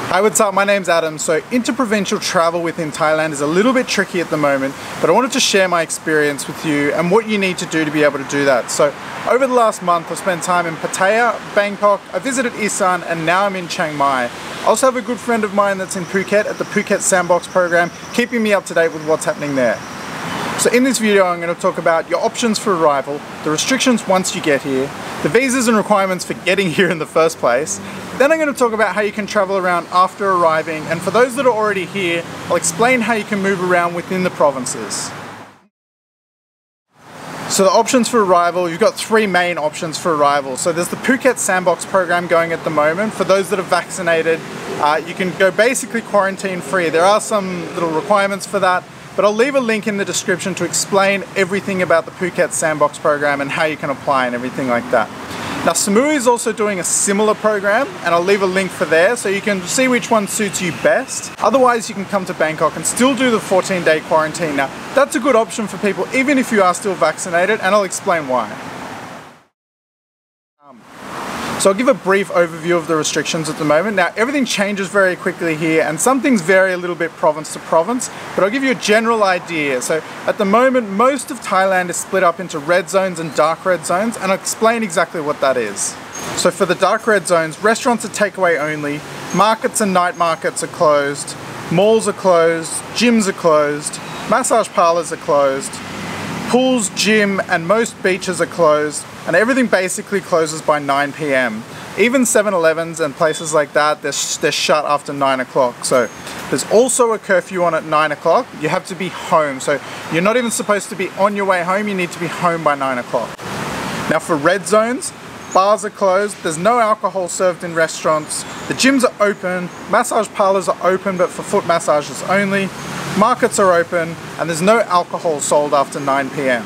Hi, what's up? My name's Adam. So inter-provincial travel within Thailand is a little bit tricky at the moment, but I wanted to share my experience with you and what you need to do to be able to do that. So over the last month, I've spent time in Pattaya, Bangkok, I visited Isan, and now I'm in Chiang Mai. I also have a good friend of mine that's in Phuket at the Phuket Sandbox program, keeping me up to date with what's happening there. So in this video, I'm going to talk about your options for arrival, the restrictions once you get here, the visas and requirements for getting here in the first place. Then I'm going to talk about how you can travel around after arriving, and for those that are already here, I'll explain how you can move around within the provinces. So the options for arrival, you've got three main options for arrival. So there's the Phuket Sandbox program going at the moment. For those that are vaccinated, you can go basically quarantine free. There are some little requirements for that, but I'll leave a link in the description to explain everything about the Phuket Sandbox program and how you can apply and everything like that. Now Samui is also doing a similar program, and I'll leave a link for there so you can see which one suits you best. Otherwise you can come to Bangkok and still do the 14-day quarantine. Now that's a good option for people even if you are still vaccinated, and I'll explain why. So I'll give a brief overview of the restrictions at the moment. Now everything changes very quickly here, and some things vary a little bit province to province, but I'll give you a general idea. So at the moment, most of Thailand is split up into red zones and dark red zones, and I'll explain exactly what that is. So for the dark red zones, restaurants are takeaway only, markets and night markets are closed, malls are closed, gyms are closed, massage parlors are closed, pools, gym, and most beaches are closed, and everything basically closes by 9 PM. Even 7-Elevens and places like that, they're shut after 9 o'clock. So there's also a curfew on at 9 o'clock. You have to be home. So you're not even supposed to be on your way home, you need to be home by 9 o'clock. Now for red zones, bars are closed, there's no alcohol served in restaurants, the gyms are open, massage parlors are open but for foot massages only, markets are open, and there's no alcohol sold after 9 PM.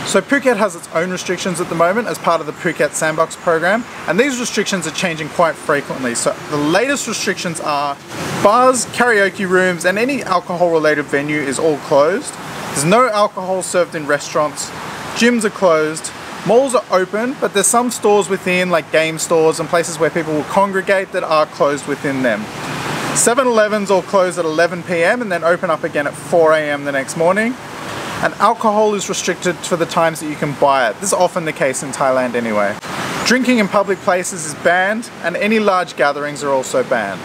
So Phuket has its own restrictions at the moment as part of the Phuket Sandbox program, and these restrictions are changing quite frequently. So the latest restrictions are bars, karaoke rooms, and any alcohol related venue is all closed. There's no alcohol served in restaurants, gyms are closed, malls are open, but there's some stores within, like game stores and places where people will congregate, that are closed within them. 7-Elevens all close at 11 PM and then open up again at 4 AM the next morning. And alcohol is restricted for the times that you can buy it. This is often the case in Thailand anyway. Drinking in public places is banned, and any large gatherings are also banned.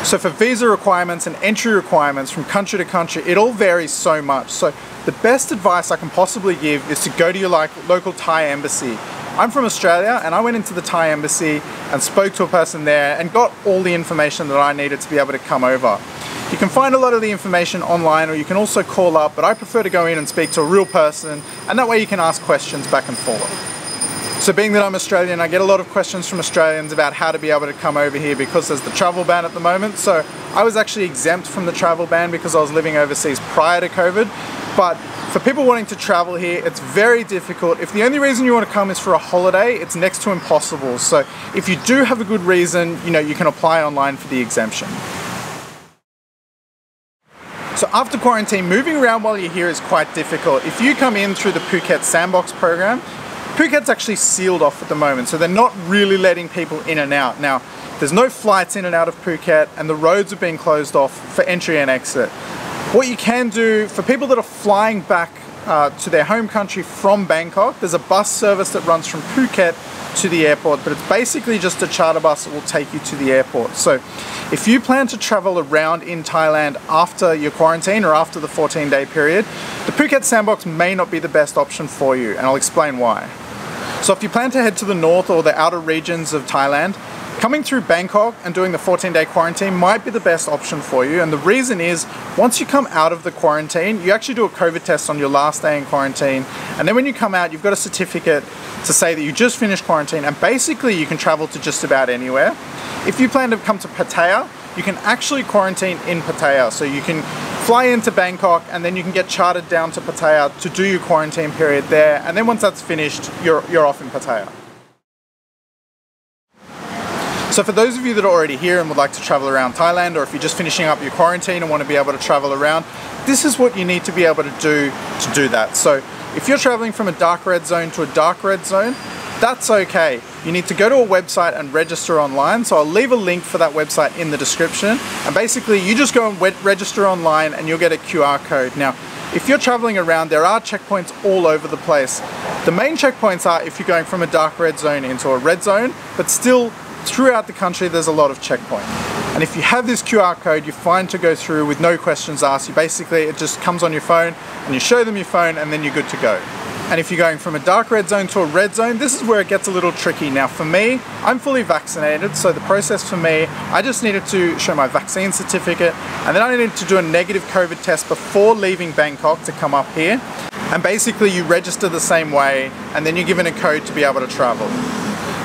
So for visa requirements and entry requirements from country to country, it all varies so much. So the best advice I can possibly give is to go to your local Thai embassy. I'm from Australia, and I went into the Thai embassy and spoke to a person there and got all the information that I needed to be able to come over. You can find a lot of the information online, or you can also call up, but I prefer to go in and speak to a real person, and that way you can ask questions back and forth. So being that I'm Australian, I get a lot of questions from Australians about how to be able to come over here because there's the travel ban at the moment. So I was actually exempt from the travel ban because I was living overseas prior to COVID. But for people wanting to travel here, it's very difficult. If the only reason you want to come is for a holiday, it's next to impossible. So if you do have a good reason, you can apply online for the exemption. So after quarantine, moving around while you're here is quite difficult. If you come in through the Phuket Sandbox program, Phuket's actually sealed off at the moment, so they're not really letting people in and out. Now, there's no flights in and out of Phuket, and the roads are being closed off for entry and exit. What you can do, for people that are flying back to their home country from Bangkok, there's a bus service that runs from Phuket to the airport, but it's basically just a charter bus that will take you to the airport. So if you plan to travel around in Thailand after your quarantine or after the 14-day period, the Phuket Sandbox may not be the best option for you, and I'll explain why. So if you plan to head to the north or the outer regions of Thailand, coming through Bangkok and doing the 14-day quarantine might be the best option for you. And the reason is, once you come out of the quarantine, you actually do a COVID test on your last day in quarantine. And then when you come out, you've got a certificate to say that you just finished quarantine, and basically you can travel to just about anywhere. If you plan to come to Pattaya, you can actually quarantine in Pattaya. So you can fly into Bangkok and then you can get chartered down to Pattaya to do your quarantine period there. And then once that's finished, you're off in Pattaya. So for those of you that are already here and would like to travel around Thailand, or if you're just finishing up your quarantine and want to be able to travel around, this is what you need to be able to do that. So if you're traveling from a dark red zone to a dark red zone, that's okay. you need to go to a website and register online. So I'll leave a link for that website in the description. And basically you just go and register online and you'll get a QR code. Now, if you're traveling around, there are checkpoints all over the place. The main checkpoints are if you're going from a dark red zone into a red zone, but still throughout the country there's a lot of checkpoints. And if you have this QR code, you're fine to go through with no questions asked. You basically, it just comes on your phone and you show them your phone and then you're good to go. And if you're going from a dark red zone to a red zone, this is where it gets a little tricky. Now for me, I'm fully vaccinated, so the process for me, I just needed to show my vaccine certificate, and then I needed to do a negative COVID test before leaving Bangkok to come up here. And basically you register the same way, and then you're given a code to be able to travel.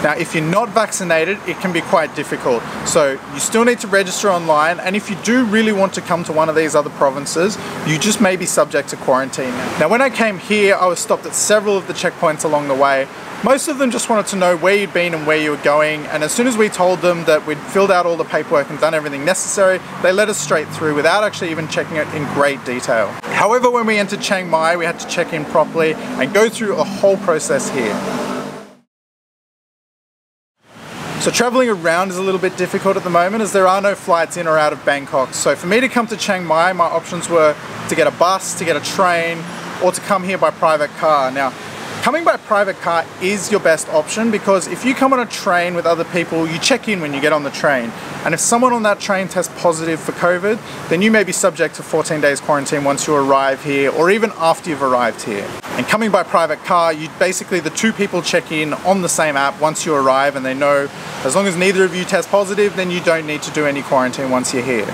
Now, if you're not vaccinated, it can be quite difficult. So you still need to register online, and if you do really want to come to one of these other provinces, you just may be subject to quarantine. Now, when I came here, I was stopped at several of the checkpoints along the way. Most of them just wanted to know where you'd been and where you were going, and as soon as we told them that we'd filled out all the paperwork and done everything necessary, they let us straight through without actually even checking it in great detail. However, when we entered Chiang Mai, we had to check in properly and go through a whole process here. So traveling around is a little bit difficult at the moment as there are no flights in or out of Bangkok. So for me to come to Chiang Mai, my options were to get a bus, to get a train, or to come here by private car. Now, coming by private car is your best option because if you come on a train with other people, you check in when you get on the train. And if someone on that train tests positive for COVID, then you may be subject to 14 days quarantine once you arrive here or even after you've arrived here. And coming by private car, basically the two people check in on the same app once you arrive, and they know as long as neither of you test positive, then you don't need to do any quarantine once you're here.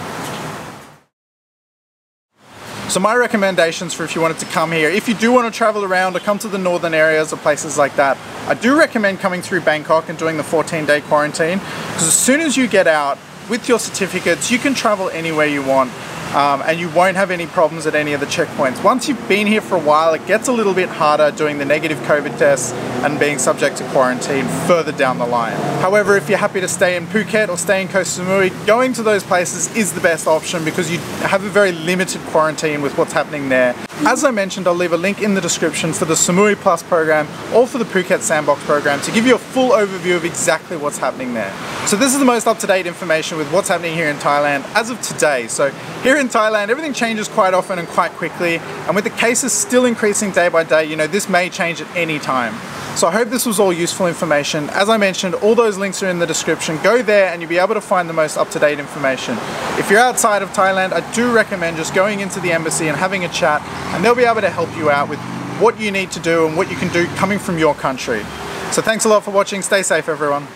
So my recommendations for if you wanted to come here, if you do want to travel around or come to the northern areas or places like that, I do recommend coming through Bangkok and doing the 14-day quarantine, because as soon as you get out with your certificates, you can travel anywhere you want. And you won't have any problems at any of the checkpoints. Once you've been here for a while, it gets a little bit harder doing the negative COVID tests and being subject to quarantine further down the line. However, if you're happy to stay in Phuket or stay in Koh Samui, going to those places is the best option because you have a very limited quarantine with what's happening there. As I mentioned, I'll leave a link in the description for the Samui Plus program or for the Phuket Sandbox program to give you a full overview of exactly what's happening there. So this is the most up-to-date information with what's happening here in Thailand as of today. So here in Thailand, everything changes quite often and quite quickly, and with the cases still increasing day by day, you know, this may change at any time. So I hope this was all useful information. As I mentioned, all those links are in the description. Go there and you'll be able to find the most up-to-date information. If you're outside of Thailand, I do recommend just going into the embassy and having a chat, and they'll be able to help you out with what you need to do and what you can do coming from your country. So thanks a lot for watching. Stay safe, everyone.